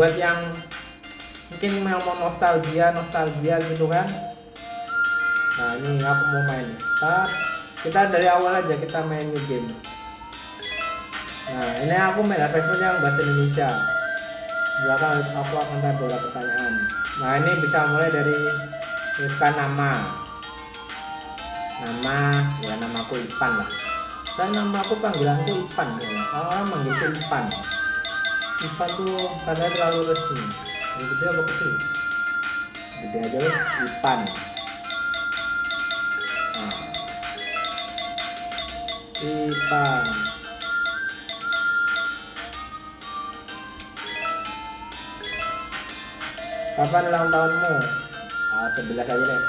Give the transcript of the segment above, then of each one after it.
Buat yang mungkin mau nostalgia gitu kan. Nah ini aku mau main start. Kita dari awal aja kita main new game. Nah ini aku main advertisement yang bahasa Indonesia. Belakang aku akan tanya beberapa pertanyaan. Nah ini bisa mulai dari tuliskan nama ya, namaku Ipan lah. Saya namaku panggilanku Ipan ya. Orang manggilku Ipan. Ipan tuh karena terlalu resmi. Yang gede apa kecil? Gede aja lah, Ipan. Nah, Ipan. Kapan ulang tahunmu? 11 aja deh.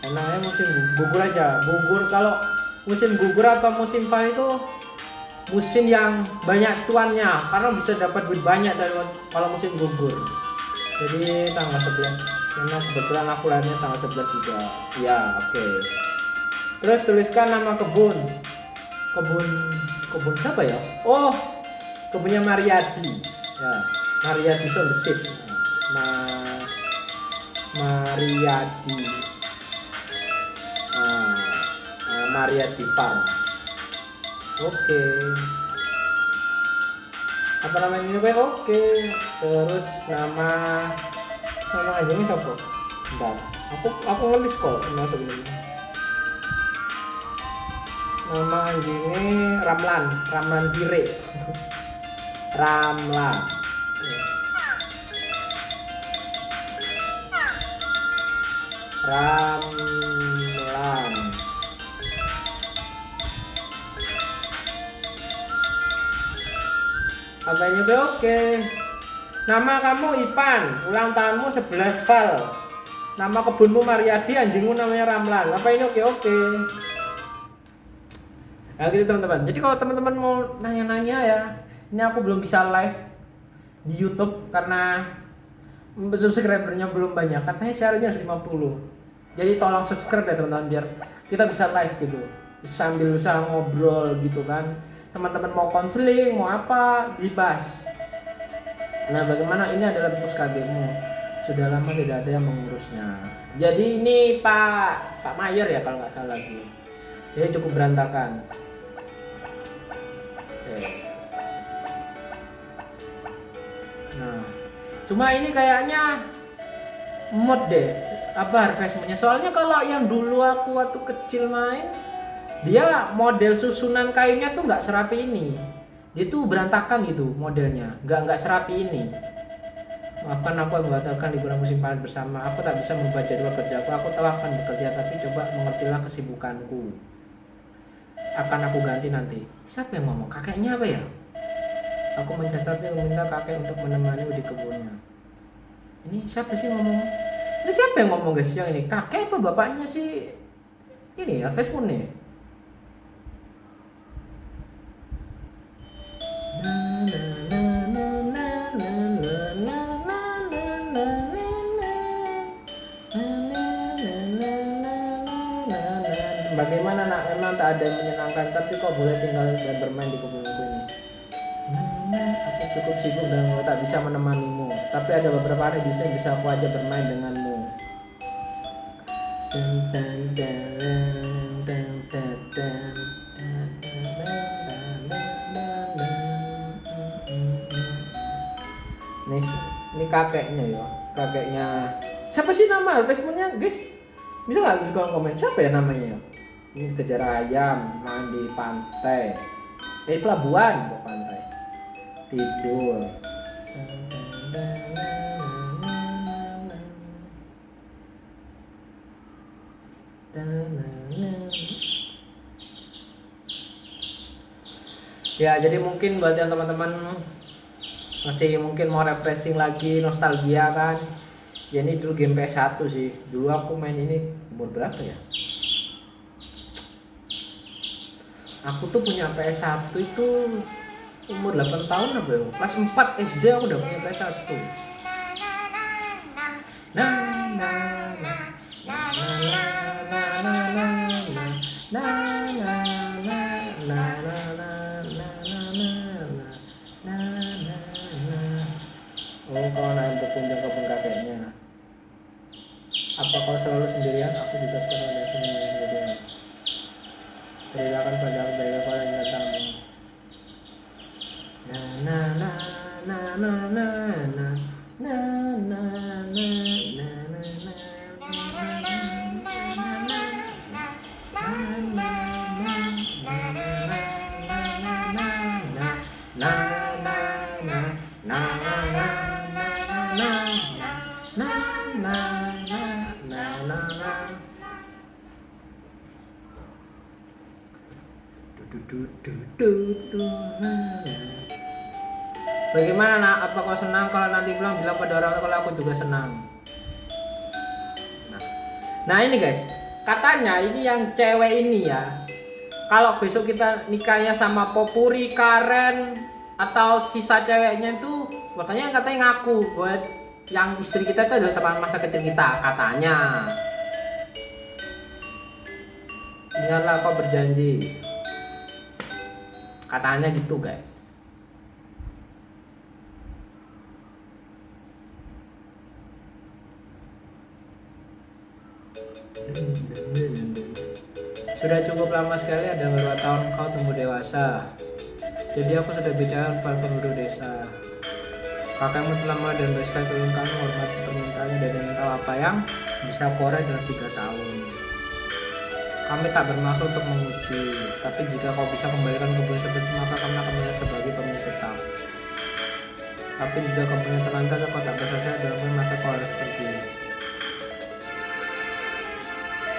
Enaknya musim gugur aja. Gugur, kalau musim gugur atau musim pan itu musim yang banyak cuannya, karena bisa dapat duit banyak dari kalau musim gugur. Jadi tanggal 11, karena kebetulan aku lahirnya tanggal 11 juga. Ya, oke. Terus tuliskan nama kebun. Kebun siapa ya? Oh, kebunnya Mariadi. Ya, Mariadi on the seed. Mariadi. Mariadi Farm. Oke. Apa namanya ini? Oke. Terus nama anjingnya siapa? Bentar. Aku ngelis kok masuk ini. Nama anjingnya Ramlan Gire. Ramlan. Apa ini? Oke. Nama kamu Ipan, ulang tahunmu 11 Val. Nama kebunmu Mariadi, anjingmu namanya Ramlan. Apa ini? Oke. Nah gitu teman-teman. Jadi kalau teman-teman mau nanya-nanya ya, ini aku belum bisa live di YouTube karena subscribernya belum banyak. Katanya syaratnya harus 50. Jadi tolong subscribe ya teman-teman biar kita bisa live gitu. Sambil bisa ngobrol gitu kan. Teman-teman mau konseling, mau apa, dibahas. Nah bagaimana, ini adalah pupus KG-mu. Sudah lama tidak ada yang mengurusnya. Jadi ini Pak Mayor ya kalau nggak salah lagi. Jadi cukup berantakan. Oke. Nah, cuma ini kayaknya mod deh, apa harvestnya. Soalnya kalau yang dulu aku waktu kecil main, dia model susunan kainnya tuh nggak serapi ini. Dia tuh berantakan gitu modelnya, nggak serapi ini. Maafkan aku yang membatalkan liburan musim panas bersama. Aku tak bisa merubah jadwal kerjaku. Aku telah akan bekerja, tapi coba mengertilah kesibukanku. Akan aku ganti nanti. Siapa yang ngomong? Kakeknya apa ya? Aku tapi meminta kakek untuk menemanimu di kebunnya. Ini siapa sih ngomong? Ini siapa yang ngomong guys yang ini? Kakek apa bapaknya sih? Ini ya Facebook nih. Bagaimana nak? Memang tak ada yang menyenangkan, tapi kok boleh tinggal dan bermain di kebunku ini. Aku cukup sibuk dan tak bisa menemanimu. Tapi ada beberapa hari bisa aku ajak bermain denganmu. Ini kakeknya ya, kakeknya. Siapa sih nama Facebooknya guys? Bisa nggak di kolom komen siapa ya namanya? Ini kejar ayam, mandi pantai, pelabuhan, bukan pantai, tidur. Ya jadi mungkin buat yang teman-teman masih mungkin mau refreshing lagi, nostalgia kan. Ya ini dulu game PS1 sih. Dulu aku main ini umur berapa ya? Aku tuh punya PS1 itu umur 8 tahun apa ya? Kelas 4 SD aku udah punya PS1. Oh, kau naik berkunjung ke kebun kakeknya. Apa kau selalu sendirian? Aku juga sekarang ada sendirian. Ceritakan padaku bagaimana kau yang datangmu. Na na na na na na na na na Bagaimana nak? Apa kau senang kalau nanti bilang pada orang kalau aku juga senang? Nah ini guys, katanya ini yang cewek ini ya, kalau besok kita nikahnya sama Popuri, Karen, atau sisa ceweknya itu, katanya ngaku buat yang istri kita itu adalah teman masa kecil kita, katanya. Ingatlah kau berjanji. Katanya gitu guys. Sudah cukup lama sekali, ada beberapa tahun kau tumbuh dewasa. Jadi aku sudah bicara dengan penduduk desa. Kakakmu telah mulai dan bersikap turun kamu hormati permintaannya dan ingin tahu apa yang bisa korek dalam 3 tahun. Kami tak bermaksud untuk menguji, tapi jika kau bisa kembalikan kebun seperti maka kami akan melihat sebagai pemilik tetap. Tapi jika kau punya terlantar dan kau tak bersalah dalam maka kau harus pergi.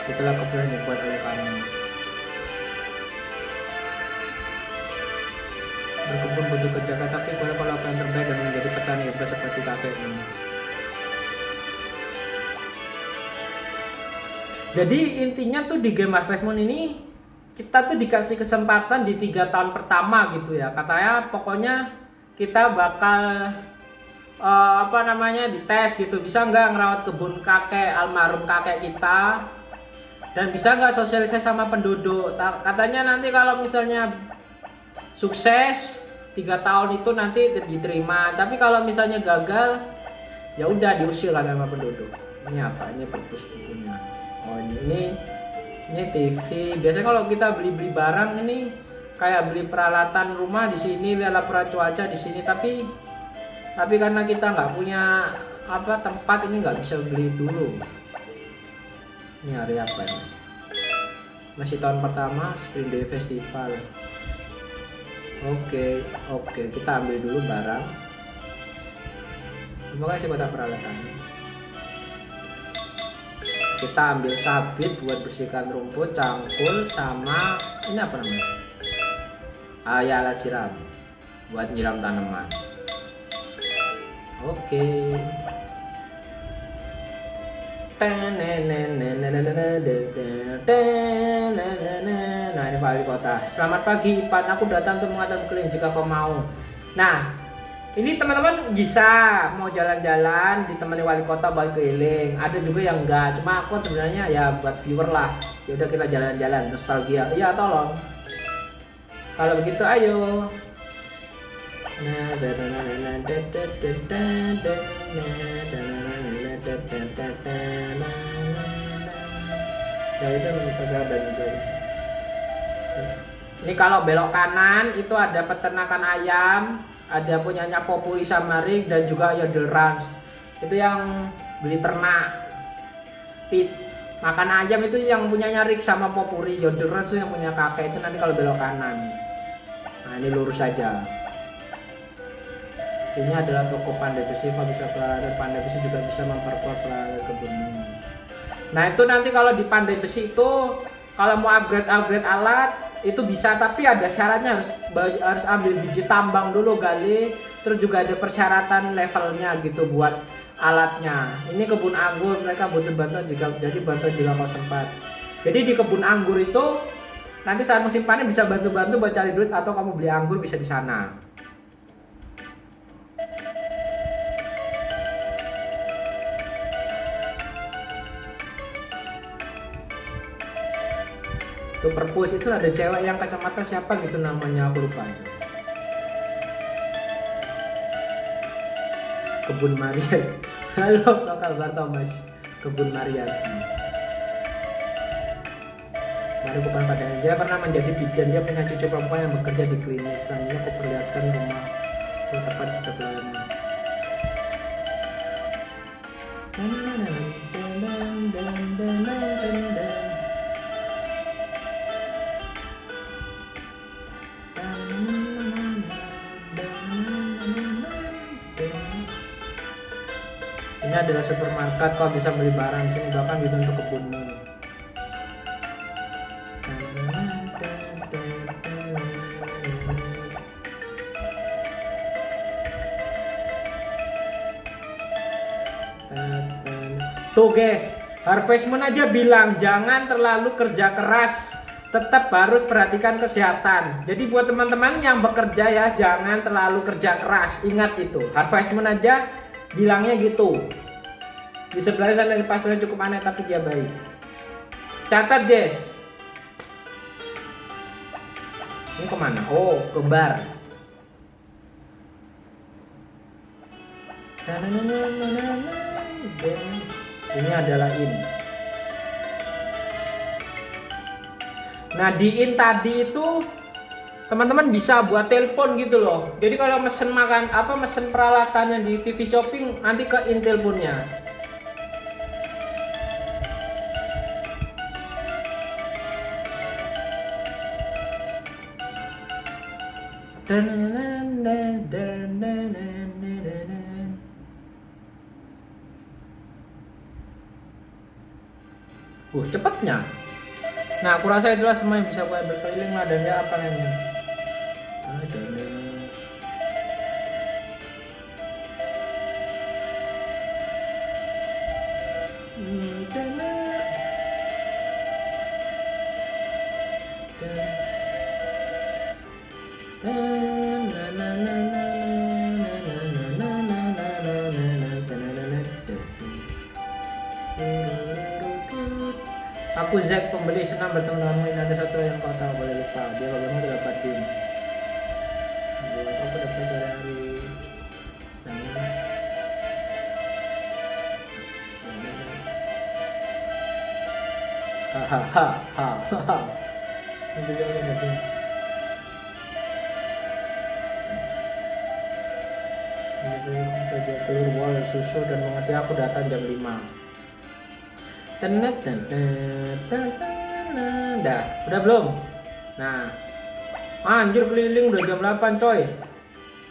Itulah keputusan yang dibuat oleh kami. Berkebun butuh kerja, tapi boleh kalau apa yang terbaik dan menjadi petani hebat seperti kakekmu. Jadi intinya tuh di game Harvest Moon ini kita tuh dikasih kesempatan di 3 tahun pertama gitu ya. Katanya pokoknya kita bakal dites gitu, bisa nggak ngerawat kebun kakek almarhum kakek kita, dan bisa nggak sosialisasi sama penduduk. Katanya nanti kalau misalnya sukses 3 tahun itu nanti diterima, tapi kalau misalnya gagal ya udah diusir lah sama penduduk. Ini apa? Ini perpus bukunya. Oh ini TV. Biasanya kalau kita beli barang ini kayak beli peralatan rumah di sini, lihat cuaca di sini, tapi karena kita nggak punya tempat ini nggak bisa beli dulu. Ini hari apa ini? Masih tahun pertama Spring Day Festival. Oke, kita ambil dulu barang. Terima kasih kotak peralatannya. Kita ambil sabit buat bersihkan rumput, cangkul, sama ini apa namanya? Alat siram buat nyiram tanaman. Oke. Nah ini Wali Kota. Selamat pagi Ipan, aku datang untuk mengantar keliling jika kau mau. Nah ini teman-teman bisa mau jalan-jalan ditemani Wali Kota buat keliling. Ada juga yang enggak, cuma aku sebenarnya ya buat viewer lah. Ya udah kita jalan-jalan nostalgia. Iya tolong. Kalau begitu ayo. Ini kalau belok kanan itu ada peternakan ayam, ada punyanya Popuri sama Rick, dan juga Yodel Ranch. Itu yang beli ternak. Makan ayam itu yang punyanya Rick sama Popuri. Yodel Ranch itu yang punya kakek, itu nanti kalau belok kanan. Nah ini lurus saja. Ini adalah toko pandai besi, bisa pelari pandai besi juga bisa memperkuat pelari kebunmu. Nah itu nanti kalau di pandai besi itu kalau mau upgrade alat itu bisa, tapi ada syaratnya, harus ambil biji tambang dulu gali, terus juga ada persyaratan levelnya gitu buat alatnya. Ini kebun anggur, mereka butuh bantuan jika kau sempat. Jadi di kebun anggur itu nanti saat musim panen bisa bantu-bantu buat cari duit, atau kamu beli anggur bisa di sana. Tuh perpus itu ada cewek yang kacamata, siapa gitu namanya, aku lupa. kebun Maria. Halo, apa kabar Thomas? Kebun Maria. Mari bukan padanya. Dia pernah menjadi bidan. Dia punya cucu perempuan yang bekerja di klinik. Selanjutnya aku perlihatkan rumah tepat di sebelahnya. Ini adalah supermarket, kau bisa beli barang di sini, bahkan bisa untuk kebunmu. Tuh guys, Harvest Moon aja bilang jangan terlalu kerja keras, tetap harus perhatikan kesehatan. Jadi buat teman-teman yang bekerja ya, jangan terlalu kerja keras, ingat itu. Harvest Moon aja bilangnya gitu. Di sebelahnya sana pastornya cukup aneh tapi dia baik. Catat guys. Ini kemana? Oh, ke bar. Ini adalah in. Nah di in tadi itu teman-teman bisa buat telepon gitu loh. Jadi kalau mesen makan mesen peralatannya di TV shopping nanti ke in teleponnya. Cepatnya. Nah, aku rasa itulah semua yang bisa gue berkeliling lah dan ya apa namanya. Aku Zack, pembeli senang bertemu denganmu. Ini ada satu yang kau tahu, boleh lupa. Dia bagaimana dapatin? Aku dapat dari hahaha. Itu dia udah dapat. Ini kerja telur, wol, susu dan mengerti aku datang jam 5. Dah, udah belum? Nah, anjir keliling udah jam 8 coy.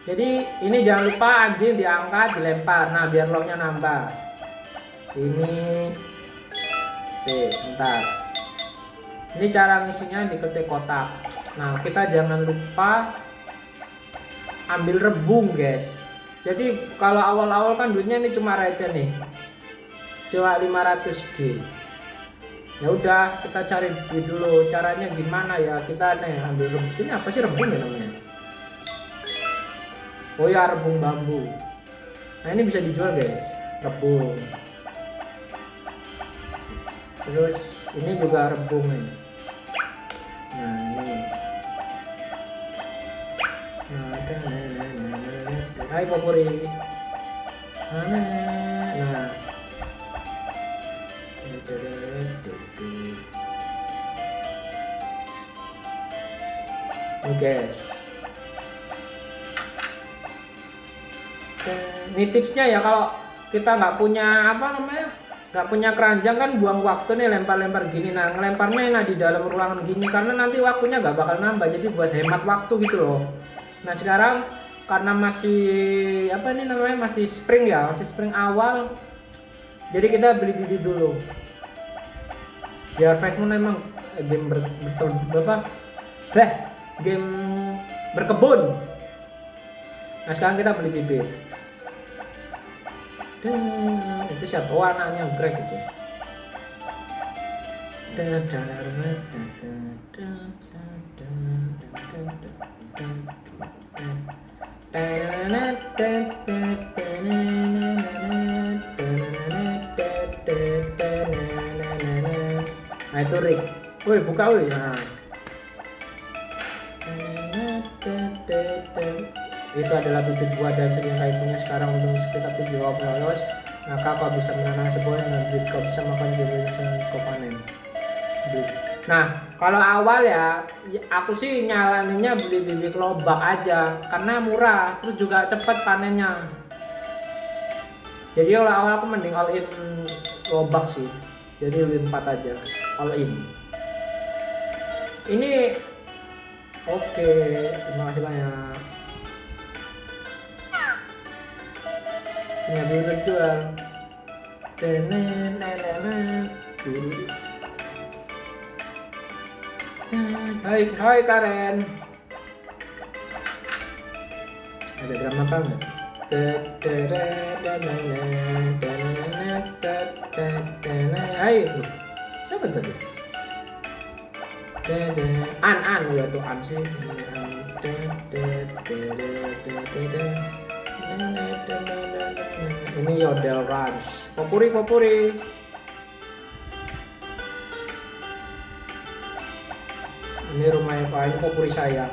Jadi ini jangan lupa anjing diangkat, dilempar. Nah, biar lognya nambah. Ini bentar. Ini cara ngisinya diketik kotak. Nah, kita jangan lupa ambil rebung, guys. Jadi kalau awal-awal kan duitnya ini cuma receh nih. Coba 500G. Ya udah, kita cari dulu caranya gimana ya. Kita nih ambil rebung. Ini apa sih rebung ya namanya? Oh ya, rebung bambu. Nah, ini bisa dijual, guys. Rebung. Terus ini juga rebung nih. Nah, ini. Hai popuri. Nah. Ini guys, ini tipsnya ya. Kalau kita nggak punya nggak punya keranjang kan, buang waktu nih lempar-lempar gini. Nah, ngelemparnya di dalam ruangan gini karena nanti waktunya nggak bakal nambah, jadi buat hemat waktu gitu loh. Nah sekarang karena masih masih spring ya, masih spring awal, jadi kita beli bibit dulu. Ya Harvest Moon emang game game berkebun. Nah sekarang kita beli bibit. Itu siapa? Oh, anaknya Greg itu. Nah itu Rick. Woi buka woi. Nah. Itu adalah bibit buah dan segala punya sekarang untuk tapi jika kau lolos, maka kau bisa menanam sebuah bibit, kau bisa makan bibit yang kau panen. Nah, kalau awal ya, aku sih nyalaninnya beli bibit lobak aja, karena murah, terus juga cepat panennya. Jadi kalau awal aku mending all in lobak sih, jadi lebih 4 aja, all in. Ini oke, terima kasih banyak. Ini dulu jual. Hai Karen. Ada drama apa enggak? Hai, siapa tadi? An ya tuh An sih. Ini Yodel Ranch. Popuri. Ini rumahnya Pak, ini popuri sayang.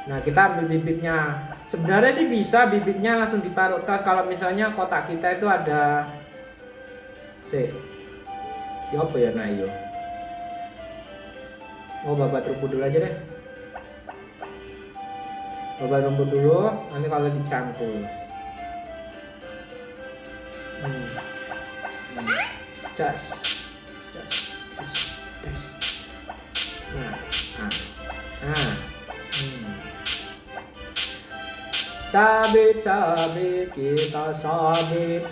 Nah, kita ambil bibitnya. Sebenarnya sih bisa bibitnya langsung ditaruh tas kalau misalnya kotak kita itu ada ya apa ya Nayo. Babat rumput dulu aja deh. Babat rumput dulu, nanti kalau dicangkul. Cas. Sabit kita sabit.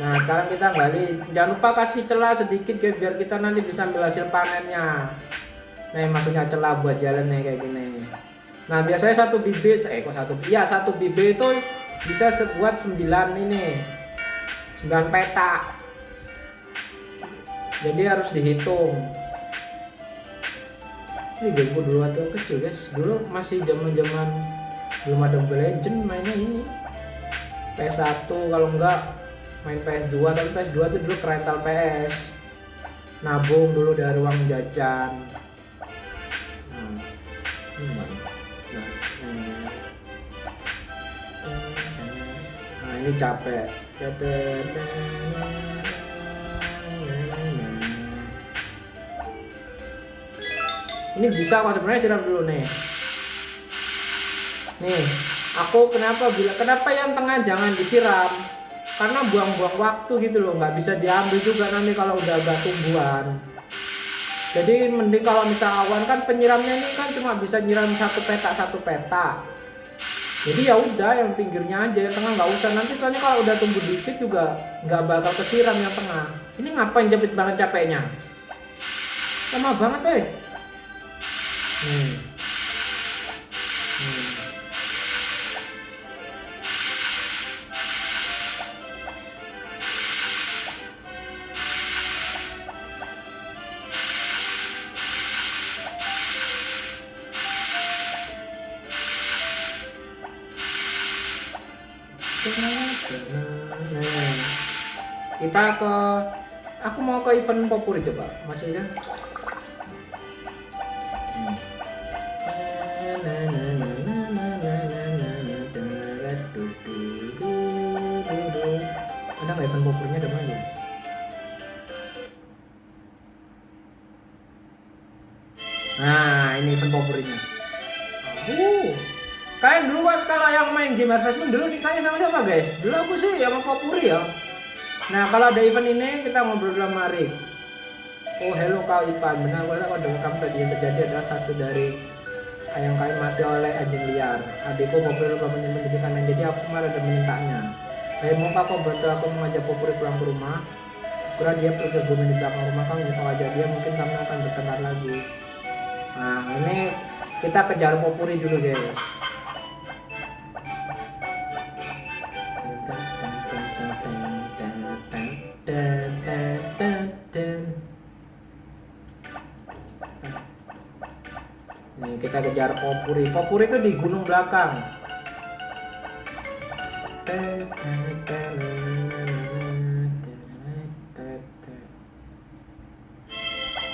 Nah sekarang kita gali, jangan lupa kasih celah sedikit guys biar kita nanti bisa ambil hasil panennya. Nah maksudnya celah buat jalan nih kayak gini. Nah biasanya satu bibit satu bibit itu bisa buat 9 peta. Jadi harus dihitung. Ini game dulu atau kecil guys, dulu masih zaman belum ada Mobile Legend, mainnya ini PS1 kalau enggak main PS2, tapi PS2 itu dulu rental PS, nabung dulu dari uang jajan. Nah ini capek. Ini bisa kok sebenarnya, siram dulu nih. Aku kenapa yang tengah jangan disiram? Karena buang-buang waktu gitu loh, nggak bisa diambil juga nanti kalau udah agak tumbuhan. Jadi mending kalau misal awan kan penyiramnya ini kan cuma bisa nyiram satu peta. Jadi ya udah yang pinggirnya aja, yang tengah nggak usah. Nanti soalnya kalau udah tumbuh dikit juga nggak bakal kesiram yang tengah. Ini ngapain jepit banget capeknya? Lama banget aku mau ke event popuri coba maksudnya. Ada nggak event popurinya, ada mana? Nah ini event popurinya. Kalian dulu kalau yang main game advertisement dulu ditanya sama siapa guys? Dulu aku sih sama popuri ya. Nah kalau ada event ini kita ngobrol sama Rick. Oh hello Kak Ipan, benar kalau dengar kamu tadi yang terjadi adalah satu dari ayam kami mati oleh anjing liar. Adikku ngobrol lupa menyimpan di kanan, jadi aku malah dan memintanya. Mau kau bantu aku mengajak popuri pulang ke rumah? Kira dia pergi ke gunung di belakang rumah kamu, jika aja dia mungkin kami akan bertengkar lagi. Nah ini kita kejar popuri dulu guys. Nih kita kejar Popuri. Popuri itu di gunung belakang.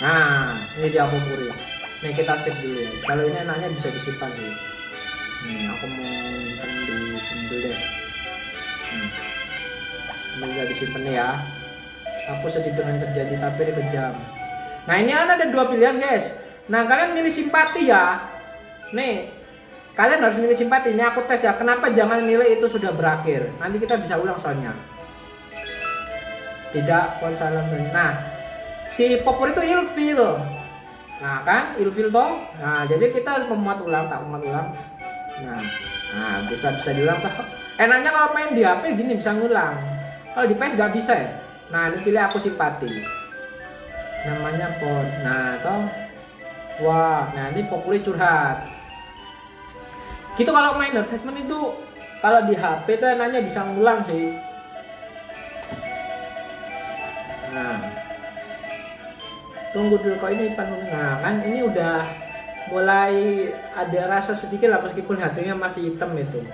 Nah, ini dia Popuri. Nih kita save dulu ya. Kalau ini enaknya bisa disimpan dulu. Nih, aku mau nyimpan di sini dulu deh. Ini bisa disimpan ya. Aku sedih dengan terjadi tapi kejam. Nah, ini ada dua pilihan, guys. Nah, kalian milih simpati ya. Nih, kalian harus milih simpati. Ini aku tes ya. Kenapa jangan milih itu sudah berakhir? Nanti kita bisa ulang soalnya. Tidak, konsalam. Nah, si Popur itu ilfil. Nah, kan ilfil toh. Nah, jadi kita harus memuat ulang, tak memuat ulang. Nah, bisa diulang toh. Enaknya kalau main di HP gini bisa ngulang. Kalau di PS nggak bisa ya. Nah, ini pilih aku simpati. Namanya pod. Nah, toh. Wah, nah ini Populi curhat. Gitu kalau main Harvestmoon itu kalau di HP tuh enaknya bisa ngulang sih. Nah, tunggu dulu kok ini penuh. Nah, kan ini udah mulai ada rasa sedikit lah meskipun hatinya masih hitam itu.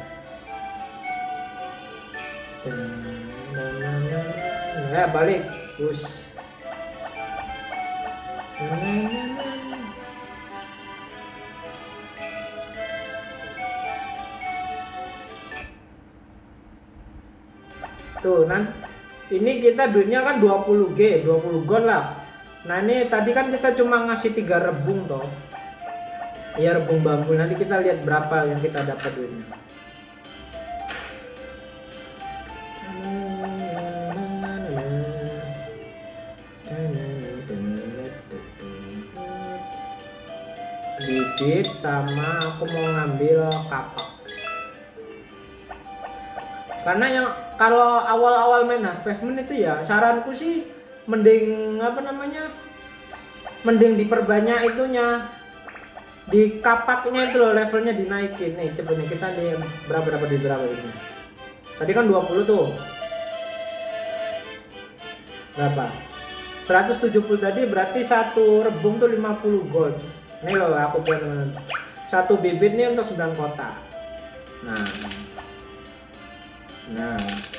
Nah, balik, push. Tuh, nah ini kita duitnya kan 20G, 20 gold lah. Nah, ini tadi kan kita cuma ngasih 3 rebung toh. Ya, rebung bambu. Nanti kita lihat berapa yang kita dapat duitnya. Bibit sama aku mau ngambil kapak. Karena yang kalau awal-awal main Harvestmoon itu ya saranku sih mending mending diperbanyak itunya, di kapaknya itu loh, levelnya dinaikin. Nih coba nih kita di berapa ini. Tadi kan 20 tuh. Berapa? 170 tadi, berarti satu rebung tuh 50 gold. Nih loh aku punya satu bibit nih untuk 9 kotak.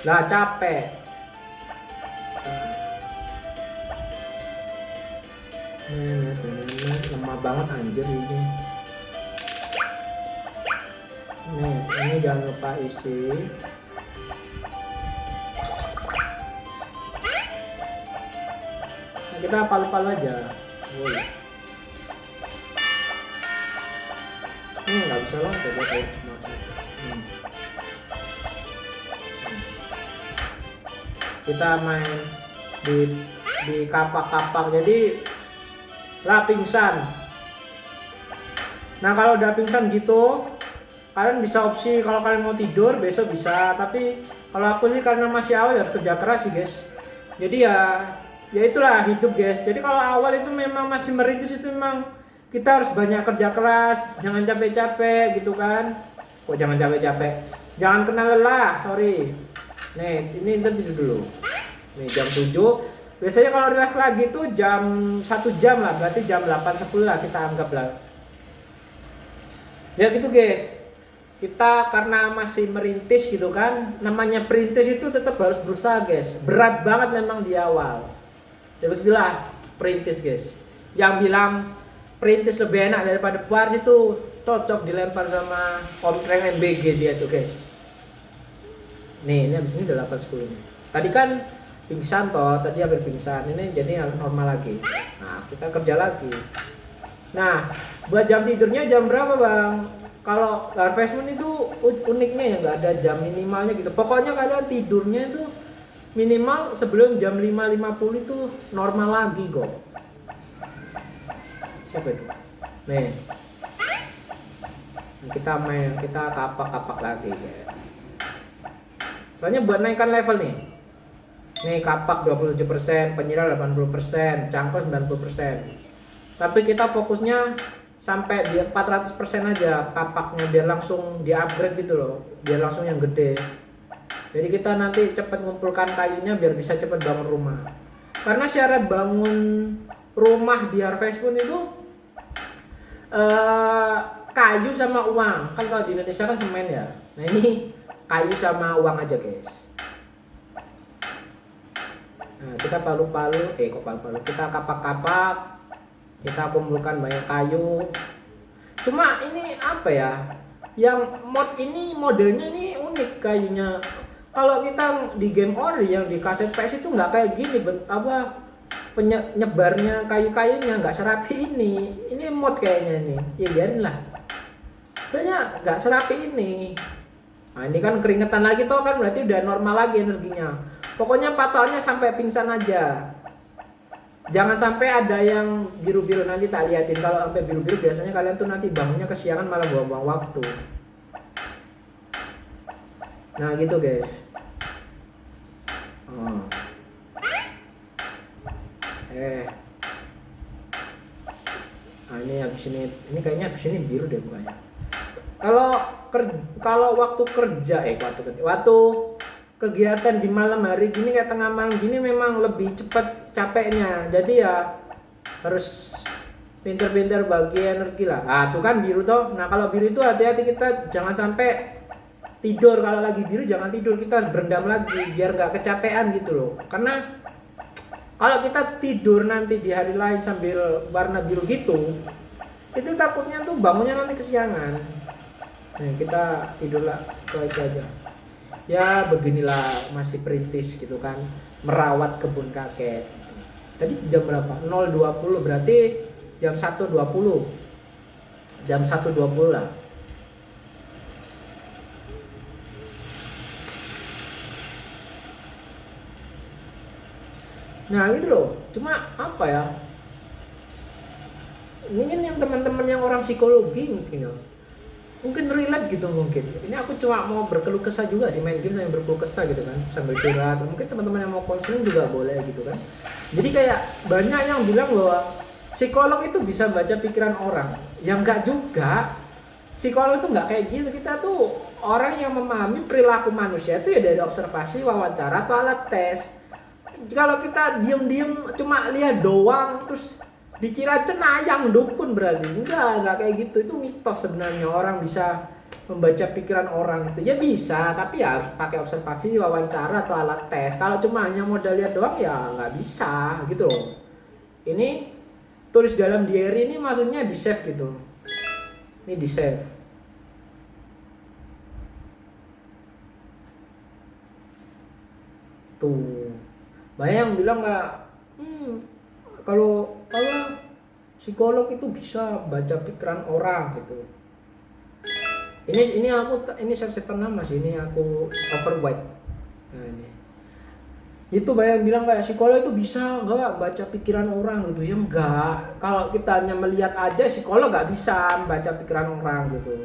Nah, capek. Lemah banget anjir ini. Nih, ini jangan lupa isi. Nah, kita palu-palu aja. Woi. Ini nggak bisa loh, coba kayak kita main di kapak-kapak, jadi lah pingsan. Nah, kalau udah pingsan gitu kalian bisa opsi kalau kalian mau tidur besok bisa, tapi kalau aku sih karena masih awal harus kerja keras sih guys. Jadi ya itulah hidup guys. Jadi kalau awal itu memang masih merintis, itu memang kita harus banyak kerja keras, jangan capek-capek gitu kan. Kok jangan capek-capek, jangan kena lelah, sorry. Nih, ini ntar tidur dulu. Nih jam 7. Biasanya kalau relax lagi tuh jam 1 jam lah, berarti jam 8.10 lah kita anggap lah. Ya gitu guys. Kita karena masih merintis gitu kan, namanya perintis itu tetap harus berusaha guys. Berat banget memang di awal. Ya begitulah perintis guys. Yang bilang perintis lebih enak daripada pars itu cocok dilempar sama kompleng MBG dia tuh guys. Nih, ini abis ini udah 8.10 nih. Tadi kan pingsan toh, tadi hampir pingsan. Ini jadi normal lagi. Nah, kita kerja lagi. Nah, buat jam tidurnya jam berapa bang? Kalau Harvestmoon itu uniknya ya nggak ada jam minimalnya gitu. Pokoknya kalian tidurnya itu minimal sebelum jam 5.50 itu normal lagi kok. Siapa itu? Nih. Kita kapak-kapak lagi ya. Soalnya buat naikkan level nih. Nih kapak 27%, penyirah 80%, cangkul 90%. Tapi kita fokusnya sampai di 400% aja kapaknya biar langsung di-upgrade gitu loh. Biar langsung yang gede. Jadi kita nanti cepat ngumpulkan kayunya biar bisa cepat bangun rumah. Karena syarat bangun rumah di Harvestmoon itu kayu sama uang. Kan kalau di Indonesia kan semen ya. Nah ini kayu sama uang aja guys. Nah kita palu-palu, kok palu-palu, kita kapak-kapak, kita kumpulkan banyak kayu. Cuma ini apa ya, yang mod ini modelnya ini unik kayunya. Kalau kita di game ori yang di kaset PS itu nggak kayak gini, apa penyebarnya kayu-kayunya nggak serapi ini. Ini mod kayaknya nih, ya biarin lah. Kayaknya nggak serapi ini. Nah ini kan keringetan lagi toh, kan berarti udah normal lagi energinya. Pokoknya patokannya sampai pingsan aja. Jangan sampai ada yang biru-biru, nanti tak liatin. Kalau sampai biru-biru biasanya kalian tuh nanti bangunnya kesiangan, malah buang-buang waktu. Nah gitu guys. Nah ini habis ini kayaknya habis ini biru deh bukannya. Kalau waktu kerja waktu kegiatan di malam hari gini, kayak tengah malam gini, memang lebih cepat capeknya. Jadi ya harus pinter-pinter bagi energi lah. Ah tuh kan biru toh. Nah kalau biru itu hati-hati, kita jangan sampai tidur. Kalau lagi biru jangan tidur, kita berendam lagi biar nggak kecapean gitu loh. Karena kalau kita tidur nanti di hari lain sambil warna biru gitu, itu takutnya tuh bangunnya nanti kesiangan. Nah kita tidurlah itu aja. Ya beginilah, masih perintis gitu kan, merawat kebun kakek. Tadi jam berapa? 0.20, berarti jam 1.20. Jam 1.20 lah. Nah gitu loh. Cuma apa ya, ini kan yang teman-teman yang orang psikologi mungkin relate gitu mungkin. Ini aku cuma mau berkeluh kesah juga sih, main game sambil berkeluh kesah gitu kan, sambil curhat. Mungkin teman-teman yang mau konseling juga boleh gitu kan. Jadi kayak banyak yang bilang bahwa psikolog itu bisa baca pikiran orang. Ya enggak juga. Psikolog itu enggak kayak gitu. Kita tuh orang yang memahami perilaku manusia itu ya dari observasi, wawancara, atau alat tes. Kalau kita diem-diem cuma lihat doang terus dikira cenayang dukun, berarti enggak kayak gitu. Itu mitos sebenarnya, orang bisa membaca pikiran orang itu ya bisa, tapi ya harus pakai observasi, wawancara, atau alat tes. Kalau cuma hanya modal lihat doang ya nggak bisa gitu loh. Ini tulis dalam diary ini maksudnya di save gitu, ini di save. Tuh banyak yang bilang nggak, kalau psikolog itu bisa baca pikiran orang gitu. Ini save nama sih, ini aku overweight. Nah ini itu banyak yang bilang kayak psikolog itu bisa nggak baca pikiran orang gitu. Ya enggak, kalau kita hanya melihat aja psikolog nggak bisa baca pikiran orang gitu.